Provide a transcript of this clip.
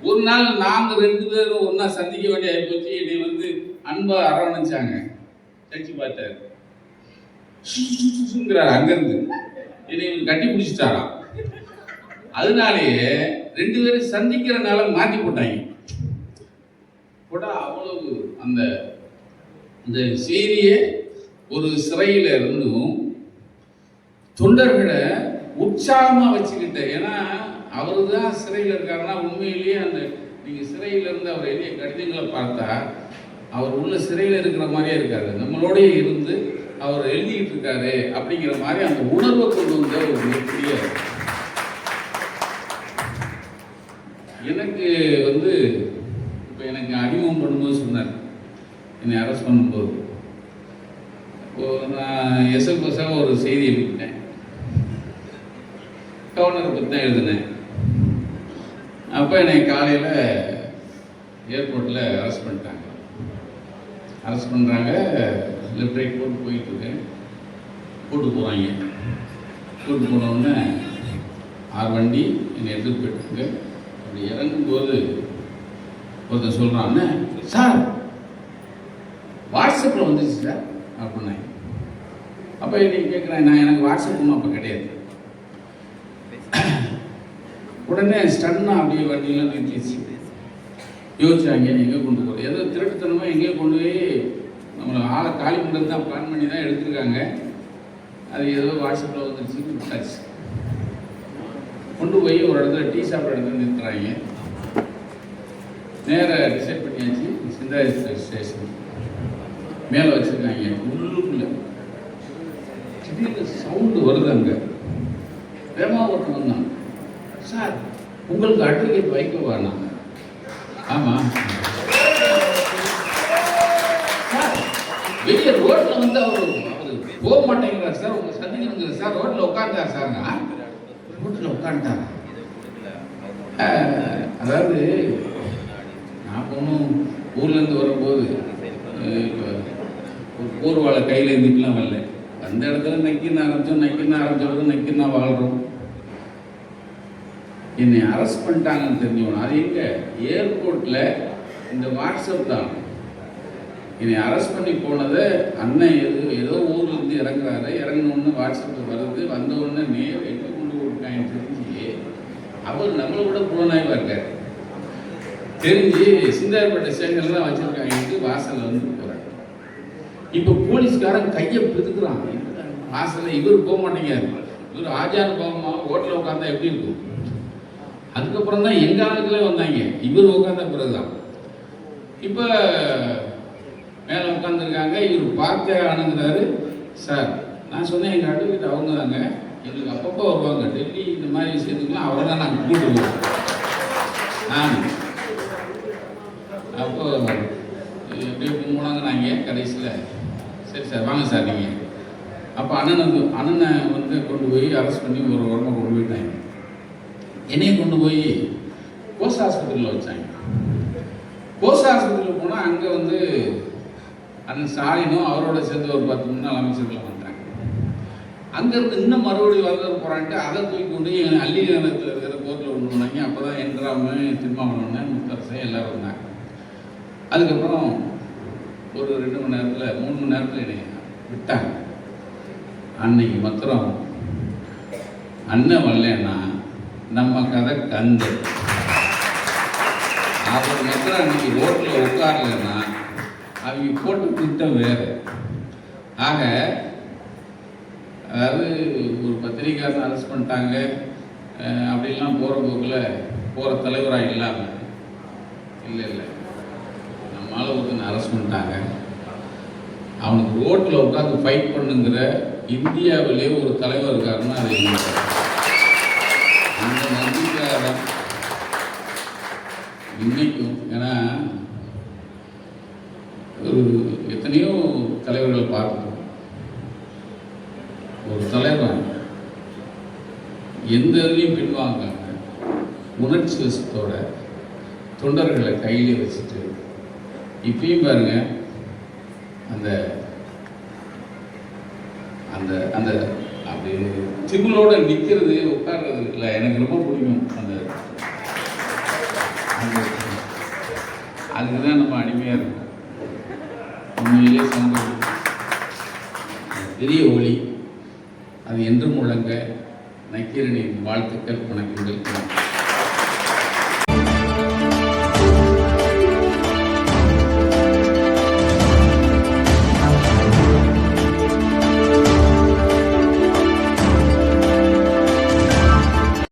ஒரு நாள் நாங்கள் 2 பேரும் ஒன்றா சந்திக்க வேண்டிய ஆகிப்போச்சு. என்னை வந்து அன்பா அரவணைச்சாங்க. கட்சி பார்த்தாரு, சுங்கிறார் அங்கேருந்து என்னை கட்டி பிடிச்சிட்டாராம். அதனாலேயே 2 பேரும் சந்திக்கிறனால மாற்றி போட்டாங்க. போட்டா அவ்வளவு அந்த இந்த செய்தியை ஒரு சிறையில் இருந்தும் தொண்டர்களை உற்சாகமா வச்சுக்கிட்ட. ஏன்னா அவரு தான் சிறையில் இருக்காருன்னா உண்மையிலேயே அந்த நீங்க சிறையில இருந்து அவர் எழுதிய கடிதங்களை பார்த்தா அவர் உள்ள சிறையில் இருக்கிற மாதிரியே இருக்காரு. நம்மளோடய இருந்து அவர் எழுதிக்கிட்டு இருக்காரு அப்படிங்கிற மாதிரி அந்த உணர்வை கொண்டு வந்த ஒரு மிகப்பெரிய. எனக்கு வந்து இப்போ எனக்கு அறிமுகம் பண்ணும்போது சொன்னார், என்னை அரெஸ்ட் பண்ணும்போது நான் எஸ்எல்பஸாக ஒரு செய்தி எழுதிட்டேன். கவர்னரை பற்றி தான் எழுதினேன். அப்போ என்னை காலையில் ஏர்போர்ட்டில் அரெஸ்ட் பண்ணிட்டாங்க. அரெஸ்ட் பண்ணுறாங்க, லெஃப்ட் ரைட் போட்டு போயிட்டுருக்கேன். கூட்டு போகிறாங்க. கூட்டு போனோடனே 6 வண்டி என்னை எடுத்துகிட்டு போயிட்டாங்க. அப்படி இறங்கும்போது ஒருத்தர் சொல்கிறான்னு, சார் வாட்ஸ்அப்பில் வந்துச்சு சார் அப்படின்னா. அப்போ இன்னைக்கு கேட்குறேன், நான் எனக்கு வாட்ஸ்அப் ஒன்றும் அப்போ கிடையாது. உடனே ஸ்டன்னா அப்படியே வண்டியெல்லாம் நிறுத்திச்சு. யோசிச்சாங்க எங்கே கொண்டு போகிறது, ஏதோ திருட்டுத்தனமாக எங்கேயோ கொண்டு போய் நம்மளை ஆளை காலி பண்ணுறது தான் பிளான் பண்ணி தான் எடுத்துருக்காங்க. அது ஏதோ வாட்ஸ்அப்பில் வந்துருச்சுன்னு விட்டாச்சு. கொண்டு போய் ஒரு இடத்துல டீ சாப்பிட்ற இடத்துல நிறுத்துறாங்க. நேராக டிசைட் பண்ணியாச்சு, சிந்தாரி ஸ்டேஷன் மேலே வச்சுருக்காங்க. உள்ளுக்குள்ள திடீர்னு சவுண்டு வருது. அங்கே வேகமாக ஒருத்தன் வந்தான். சார் உங்களுக்கு அட்வொகேட் வைக்க வேணாம். ஆமாம் சார், வெளியே ரோட்டில் வந்து அவர் போக மாட்டேங்கிறார் சார், உங்கள் சந்திக்கணுங்க சார். ரோட்டில் உட்காந்துட்டார் சார்ங்க. ரோட்டில் உட்காந்துட்டார். அதாவது நான் போகணும் ஊர்லேருந்து வரும்போது இப்போ ஒரு போர்வாழை கையில் இருந்துக்கலாம் வரல. அந்த இடத்துல நக்கின்னு ஆரம்பித்தோம் நக்கின்னா வாழ்கிறோம். என்னை அரெஸ்ட் பண்ணிட்டாங்கன்னு தெரிஞ்சவன் அது எங்கே ஏர்போர்ட்டில் இந்த வாட்ஸ்அப் தான். என்னை அரெஸ்ட் பண்ணி போனதை அண்ணன் ஏதோ ஊர்லேருந்து இறங்குறாரு. இறங்கினோடனே வாட்ஸ்அப்பில் வருது. வந்தவுடனே நேர் எங்கே கொண்டு கொடுக்காங்கன்னு தெரிஞ்சு அவர் நம்மளை விட புலனாய்வாக இருக்கார். தெரிஞ்சு சிந்தாரிப்பட்ட சேங்கல்லாம் வச்சுருக்காங்க. வாசலில் வந்து போகிறாங்க. இப்போ போலீஸ்காரன் கையை பிதுக்குறான் வாசலில். இவர் போக மாட்டேங்காரு. இவர் ஆஜானுபாவமாக ஹோட்டலில் உட்காந்தா எப்படி இருக்கும். அதுக்கப்புறம் தான் எங்கள் ஆளுங்களே வந்தாங்க. இவர் உட்காந்த பிறகுதான் இப்போ மேலே உட்காந்துருக்காங்க. இவர் பார்க்க ஆனங்கிறாரு. சார் நான் சொன்னேன், எங்கள் அட்வொகேட் அவங்க தாங்க, எங்களுக்கு அப்பப்போ வருவாங்க டெல்லி இந்த மாதிரி விஷயத்துக்குலாம் அவரை தான் நாங்கள் கூப்பிடுவோம். அப்போ எப்படியே போனாங்க. நாங்கள் கடைசியில் சரி சார் வாங்க சார் நீங்கள். அப்போ அண்ணனை வந்து கொண்டு போய் அரெஸ்ட் பண்ணி ஒரு உடம்பை கொண்டு போயிட்டாங்க. என்னையை கொண்டு போய் கோஸ் ஆஸ்பத்திரியில் வச்சாங்க. கோஸ் ஆஸ்பத்திரியில் போனால் அங்கே வந்து அண்ணன் ஸ்டாலினும் அவரோட சேர்ந்து ஒரு 10 முன்னாள் அமைச்சர்கள் வந்தாங்க. அங்கேருந்து இன்னும் மறுபடியும் வரது போகிறான்ட்டு அதை தூக்கி கொண்டு அள்ளி நகரத்தில் இருக்கிற கோர்ட்டில் கொண்டு வந்தாங்க. அப்போ தான் என்ராம திருமாவளவன் முத்தரசன் எல்லோரும் வந்தாங்க. அதுக்கப்புறம் ஒரு 2 மணி நேரத்தில் 3 மணி நேரத்தில் என்னை விட்டாங்க. அன்னைக்கு மாத்திரம் அண்ணன் வரலன்னா நம்ம கதை கந்து. அவர் மாத்திரம் அன்னைக்கு ரோட்டில் உட்காரலன்னா அவங்க போட்டு திட்டம் வேறு. ஆக அதாவது ஒரு பத்திரிகையாளர் அரெஸ்ட் பண்ணிட்டாங்க அப்படின்லாம் போகிற போக்கில் போகிற தலைவராக இல்லாமல் இல்லை நம்மளால ஒருத்தனை அரெஸ்ட் பண்ணிட்டாங்க. அவனுக்கு ரோட்டில் உட்காந்து ஃபைட் பண்ணுங்கிற இந்தியாவிலே ஒரு தலைவர் இருக்காருன்னா அது அந்த நம்பிக்கையாக இன்னைக்கும். ஏன்னா ஒரு எத்தனையோ தலைவர்கள் பார்க்கணும். ஒரு தலைவர் எந்த இதுலையும் பின்வாங்க உணர்ச்சி வசத்தோட தொண்டர்களை கையிலே வச்சுட்டு இப்பயும் பாருங்க அந்த அந்த அந்த அப்படி திமிழோட நிற்கிறது உட்கார்றது இல்லை. எனக்கு ரொம்ப பிடிக்கும். அந்த அதுக்கு தான் நம்ம அடிமையாக இருக்கோம். உண்மையிலே சமூகம் பெரிய ஒளி, அது என்றும் முழங்க. நக்கீரனின் வாழ்த்துக்கள், வணக்கங்கள்.